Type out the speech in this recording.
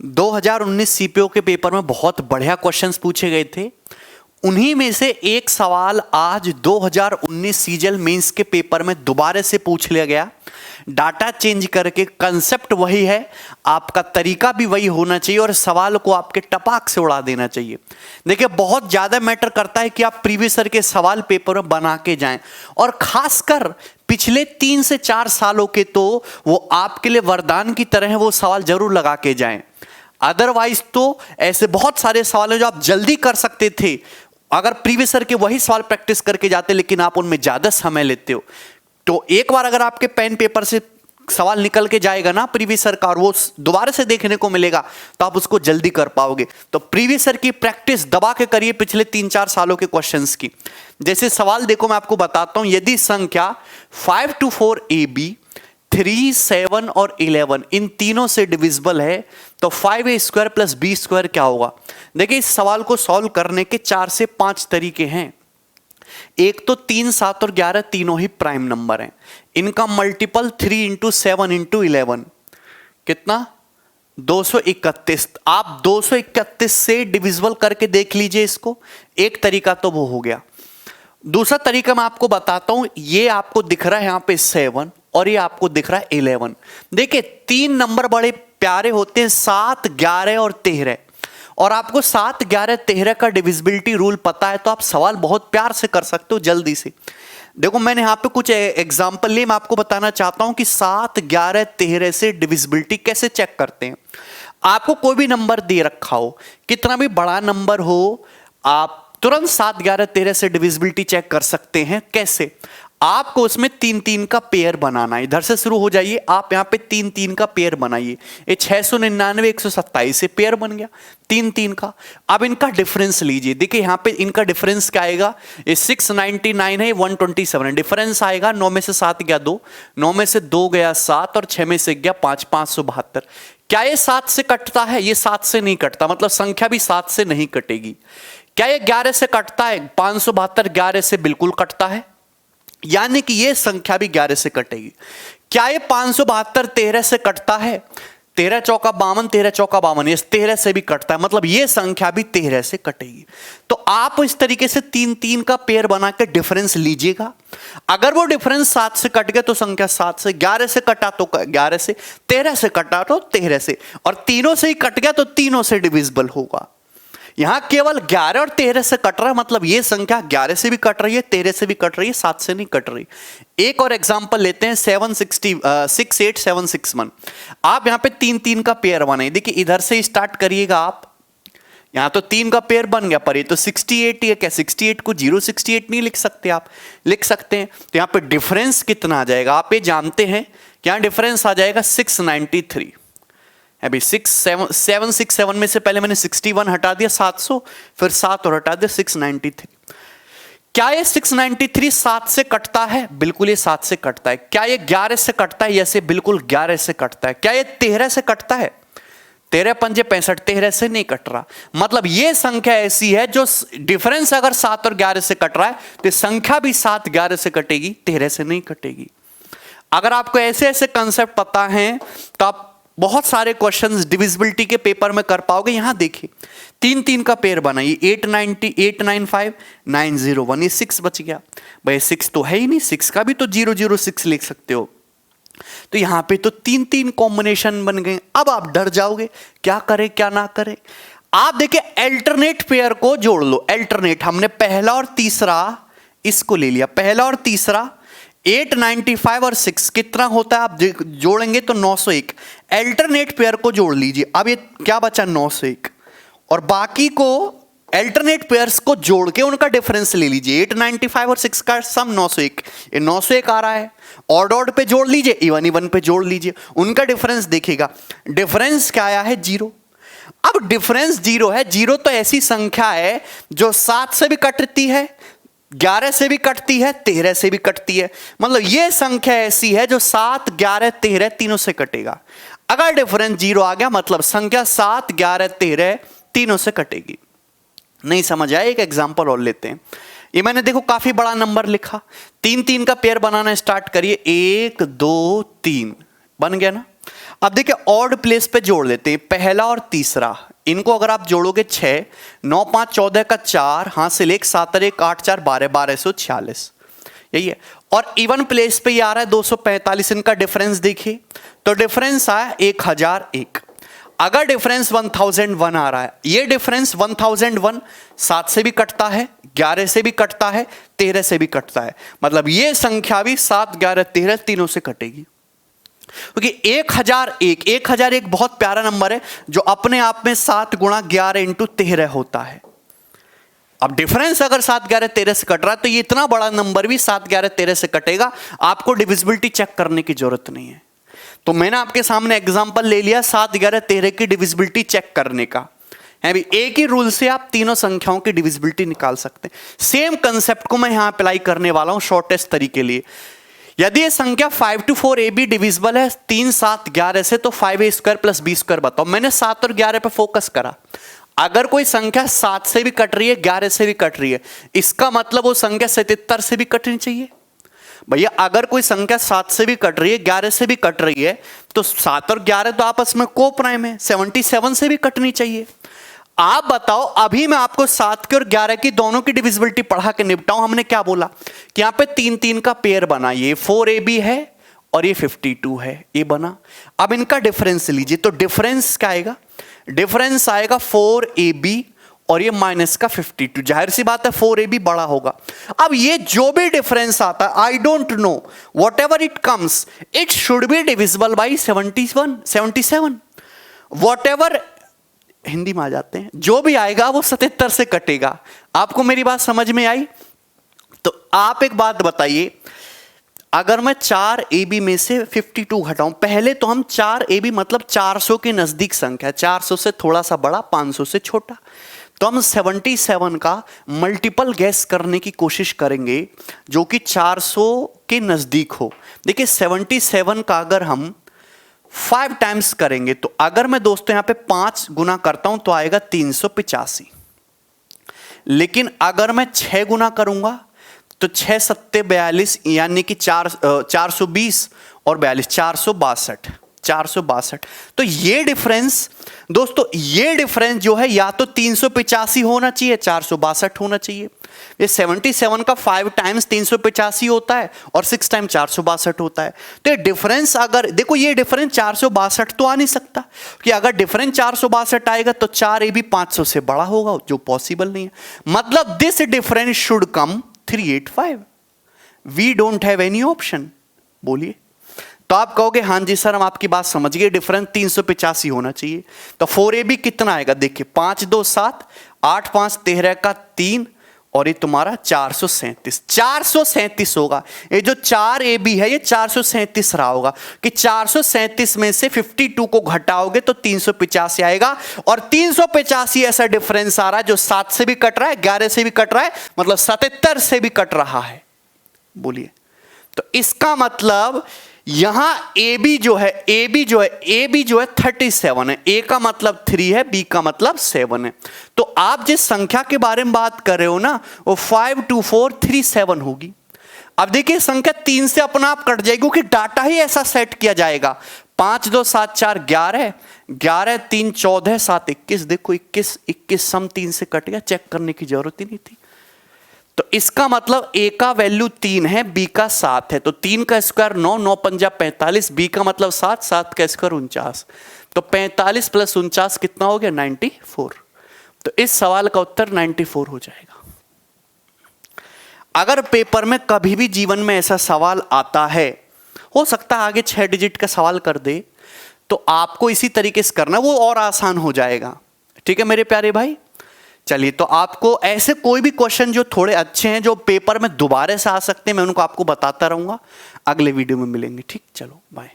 2019 CPO के paper में बहुत बढ़िया क्वेश्चंस पूछे गए थे। उन्हीं में से एक सवाल आज 2019 सीजीएल मेंस के पेपर में दोबारा से पूछ लिया गया। डाटा चेंज करके, कंसेप्ट वही है, आपका तरीका भी वही होना चाहिए और सवाल को आपके टपाक से उड़ा देना चाहिए। देखिए, बहुत ज्यादा मैटर करता है कि आप प्रीवियस ईयर के सवाल पेपर में बना के जाएं, और खासकर पिछले 3 से 4 सालों के तो वो आपके लिए वरदान की तरह है, वो सवाल जरूर लगा के जाएं। अदरवाइज तो ऐसे बहुत सारे सवाल हैं जो आप जल्दी कर सकते थे अगर प्रीवियस ईयर के वही सवाल प्रैक्टिस करके जाते, लेकिन आप उनमें ज्यादा समय लेते हो। तो एक बार अगर आपके पेन पेपर से सवाल निकल के जाएगा ना प्रीवियस ईयर का, और वो दोबारा से देखने को मिलेगा, तो आप उसको जल्दी कर पाओगे। तो प्रीवियस ईयर की प्रैक्टिस दबा के करिए पिछले 3-4 सालों के क्वेश्चंस की। जैसे सवाल देखो, मैं आपको बताता हूं, यदि संख्या 5 to 4 AB, 3, 7 और 11 इन तीनों से डिविजिबल है, तो 5A² + B² क्या होगा। देखिए, इस सवाल को सॉल्व करने के 4 से 5 तरीके हैं। एक तो 3, 7 और 11 तीनों ही प्राइम नंबर हैं। इनका मल्टीपल 3 × 7 × 11 कितना, 231। आप 231 से डिविजिबल करके देख लीजिए इसको। एक तरीका तो वो हो गया। दूसरा तरीका मैं आपको बताता हूं। ये आपको दिख रहा है यहां पे 7 और ये आपको दिख रहा है 11। देखिए, 3 नंबर बड़े प्यारे होते हैं, 7, 11 और 13। और आपको 7, 11, 13 का डिविजिबिलिटी रूल पता है, तो आप सवाल बहुत प्यार से कर सकते हो जल्दी से। देखो, मैंने यहां पे कुछ एग्जांपल लिए, मैं आपको बताना चाहता हूं कि 7, 11, 13 से डिविजिबिलिटी कैसे चेक करते हैं। आपको कोई भी नंबर दे रखा हो, कितना भी बड़ा नंबर हो, आप तुरंत 7, 11, 13 से डिविजिबिलिटी चेक कर सकते हैं। कैसे? आपको उसमें 3-3 का पेयर बनाना है। इधर से शुरू हो जाइए, आप यहां पे 3-3 का पेयर बनाइए। ये 699, 127 से पेयर बन गया 3-3 का। अब इनका डिफरेंस लीजिए। देखिए, यहां पे इनका डिफरेंस क्या आएगा, ये 699 है, 127 है। डिफरेंस आएगा 9 में से 7 गया 2, 9 में से 2 गया 7 और 6 में से गया 5, 572। क्या ये 7 से कटता है? ये 7 से नहीं कटता, मतलब संख्या भी 7 से नहीं कटेगी। क्या ये 11 से कटता है? 572 11 से बिल्कुल कटता है, यानी कि ये संख्या भी 11 से कटेगी। क्या ये 572 13 से कटता है? 13 चौका 52, 13 चौका 52, ये 13 से भी कटता है, मतलब ये संख्या भी 13 से कटेगी। तो आप इस तरीके से 3-3 का पेयर बना के डिफरेंस लीजिएगा। अगर वो डिफरेंस 7 से कट गया तो संख्या 7 से, 11 से कटा तो 11 से, 13 से कटा तो 13 से, और तीनों से ही कट गया तो तीनों से डिविजिबल होगा। यहां केवल 11 और 13 से कट रहा है, मतलब यह संख्या 11 से भी कट रही है, 13 से भी कट रही है, 7 से नहीं कट रही। एक और एग्जांपल लेते हैं, 68761। आप यहां पे 3-3 का पेयर बनाइए। देखिए, इधर से स्टार्ट करिएगा आप, यहां तो 3 का पेयर बन गया, पर ये तो 68 ही है। क्या 68 को 068 नहीं लिख सकते? आप लिख सकते हैं। तो यहां पे डिफरेंस कितना आ जाएगा, आप ये जानते हैं। क्या डिफरेंस आ जाएगा 693। अभी 767 में से पहले मैंने 61 हटा दिया, 700, फिर 7 और हटा दिया, 693। क्या ये 693 7 से कटता है? बिल्कुल ये 7 से कटता है। क्या ये 11 से कटता है? यसे बिल्कुल 11 से कटता है। क्या ये 13 से कटता है? 13 पंजे 65, 13 से नहीं कट रहा। मतलब ये संख्या ऐसी है जो डिफरेंस अगर 7 और 11 से कट रहा है, तो संख्या भी 7, 11 से कटेगी, 13 से नहीं कटेगी। अगर आपको ऐसे ऐसे कंसेप्ट पता है तो आप बहुत सारे क्वेश्चंस डिविजिबिलिटी के पेपर में कर पाओगे। यहां देखिए, 3-3 का पेयर बनाइए, 890, 895, 901, ये 6 बच गया। भाई 6 तो है ही नहीं, 6 का भी तो 006 लिख सकते हो। तो यहां पे तो 3-3 कॉम्बिनेशन बन गए। अब आप डर जाओगे, क्या करें क्या ना करें। आप देखिए, अल्टरनेट पेयर को जोड़ लो। अल्टरनेट, हमने पहला और तीसरा इसको ले लिया, पहला और तीसरा 895 और 6 कितना होता है, आप जोड़ेंगे तो 901। अल्टरनेट पेयर को जोड़ लीजिए। अब ये क्या बचा, 901, और बाकी को अल्टरनेट पेयर्स को जोड़ के उनका डिफरेंस ले लीजिए। 895 और 6 का सम 901, ये 901 आ रहा है। ऑड ऑड पे जोड़ लीजिए, इवन इवन पे जोड़ लीजिए, उनका डिफरेंस देखिएगा। डिफरेंस क्या आया है, 0। अब डिफरेंस 0 है। 0 तो ऐसी संख्या है जो 7 से भी कटती है, 11 से भी कटती है, 13 से भी कटती है। मतलब यह संख्या ऐसी है जो 7, 11, 13 तीनों से कटेगा। अगर डिफरेंस 0 आ गया, मतलब संख्या 7, 11, 13 तीनों से कटेगी। नहीं समझ आया? एक एग्जांपल और लेते हैं। ये मैंने देखो काफी बड़ा नंबर लिखा, 3-3 का पेयर बनाना स्टार्ट करिए। 1, 2, 3 बन गया ना। अब देखिए ऑड प्लेस पे जोड़ लेते हैं, पहला और तीसरा, इनको अगर आप जोड़ोगे 6, 9 5 14 का 4, हासिल 1 7 1 8 4 12 1246, यही है। और इवन प्लेस पे ये आ रहा है 245, इनका डिफरेंस देखिए, तो डिफरेंस आया 1001। अगर डिफरेंस 1001 आ रहा है, ये डिफरेंस 1001 7 से भी कटता है, 11 से भी कटता है, 13 से भी कटता है, मतलब ये संख्या भी 7 11 13 तीनों से कटेगी। क्योंकि 1001 बहुत प्यारा नंबर है जो अपने आप में 7 गुणा 11 इंटू 13 होता है। अब डिफरेंस अगर 7 11 13 से कट रहा है तो ये इतना बड़ा नंबर भी 7 11 13 से कटेगा, आपको डिविजिबिलिटी चेक करने की जरूरत नहीं है। तो मैंने आपके सामने एग्जांपल ले लिया 7 11 13 की डिविजिबिलिटी चेक करने का है भी। एक ही रूल से आप तीनों संख्याओं की डिविजिबिलिटी निकाल सकते हैं। सेम कंसेप्ट को मैं यहां अप्लाई करने वाला हूं शॉर्टेस्ट तरीके लिए। यदि ये संख्या 5 to 4 AB डिविजिबल है 3 7 11 से, तो 5A² + B² बताओ। मैंने 7 और 11 पे फोकस करा। अगर कोई संख्या 7 से भी कट रही है 11 से भी कट रही है, इसका मतलब वो संख्या 77 से भी कटनी चाहिए। भैया अगर कोई संख्या 7 से भी कट रही है 11 से भी कट रही है, तो 7 और 11 तो आपस में को प्राइम है, 77 से भी कटनी चाहिए। आप बताओ, अभी मैं आपको 7 के और 11 की दोनों की डिविजिबिलिटी पढ़ा के निपटाऊं। हमने क्या बोला कि यहां पे 3 3 का पेयर बना, ये 4AB है और ये 52 है, ये बना। अब इनका डिफरेंस लीजिए, तो डिफरेंस क्या आएगा? डिफरेंस आएगा 4AB और ये माइनस का 52। जाहिर सी बात है 4AB बड़ा होगा। अब ये जो भी डिफरेंस आता है, I don't know, what ever it comes, it should be divisible by 77। What ever, Hindi में आ जाते हैं, जो भी आएगा वो 77 से कटेगा। आपको मेरी बात समझ में आई? तो आप एक बात बताइए, अगर मैं 4AB में से 52 घटाऊं, पहले तो हम 4AB मतलब 400 के नजदीक संख्या, 400 से थोड़ा सा बड़ा, 500 से छोटा, तो हम 77 का मल्टीपल गैस करने की कोशिश करेंगे जो कि 400 के नजदीक हो। देखिए 77 का अगर हम 5 टाइम्स करेंगे, तो अगर मैं दोस्तों यहां पे 5 गुना करता हूं तो आएगा 385। लेकिन अगर मैं 6 गुना करूंगा तो 6 7 42, यानी कि 420 और 42 462। तो ये डिफरेंस दोस्तों, ये डिफरेंस जो है या तो 385 होना चाहिए, 462 होना चाहिए। ये 77 का 5 टाइम्स 385 होता है और 6 टाइम 462 होता है। तो ये डिफरेंस, अगर देखो ये डिफरेंस 462 तो आ नहीं सकता, कि अगर डिफरेंस 462 आएगा तो 4AB 500 से बड़ा होगा, जो पॉसिबल नहीं है। मतलब this difference should come 385। We don't have any option. बोलिए, तो आप कहोगे हाँ जी सर, हम आपकी बात समझ गए, डिफरेंस 385 होना चाहिए। तो 4AB कितना आएगा? देखिए 5 2 7, 8 5 13 का 3 और ये तुम्हारा 437 होगा। ये जो 4AB है ये 437 रहा होगा, कि 437 में से 52 को घटाओगे तो 385 आएगा। और 385 ऐसा डिफरेंस आ रहा है जो 7 से भी कट रहा है, 11 से भी कट रहा है, मतलब 77 से भी कट रहा है। बोलिए, तो इसका मतलब यहां AB जो है 37 है। A का मतलब 3 है, B का मतलब 7 है। तो आप जिस संख्या के बारे में बात कर रहे हो ना, वो 52437 होगी। अब देखिए संख्या 3 से अपना आप कट जाएगी, क्योंकि डाटा ही ऐसा सेट किया जाएगा। 5 2 7 4 11, 11 3 14 7 21। देखो 21 सम 3 से कट गया, चेक करने की जरूरत ही नहीं थी। तो इसका मतलब A का वैल्यू 3 है, B का 7 है। तो 3 का स्क्वायर 9, 9 पंजा 45, B का मतलब 7, 7 का स्क्वायर 49। तो 45 + 49 कितना हो गया? 94। तो इस सवाल का उत्तर 94 हो जाएगा। अगर पेपर में कभी भी जीवन में ऐसा सवाल आता है, हो सकता है आगे 6 डिजिट का सवाल कर दे, तो आपको इसी तरीके से करना, वो और आसान हो जाएगा। ठीक है मेरे प्यारे भाई? चलिए, तो आपको ऐसे कोई भी क्वेश्चन जो थोड़े अच्छे हैं, जो पेपर में दोबारा से आ सकते हैं, मैं उनको आपको बताता रहूंगा। अगले वीडियो में मिलेंगे। ठीक, चलो बाय।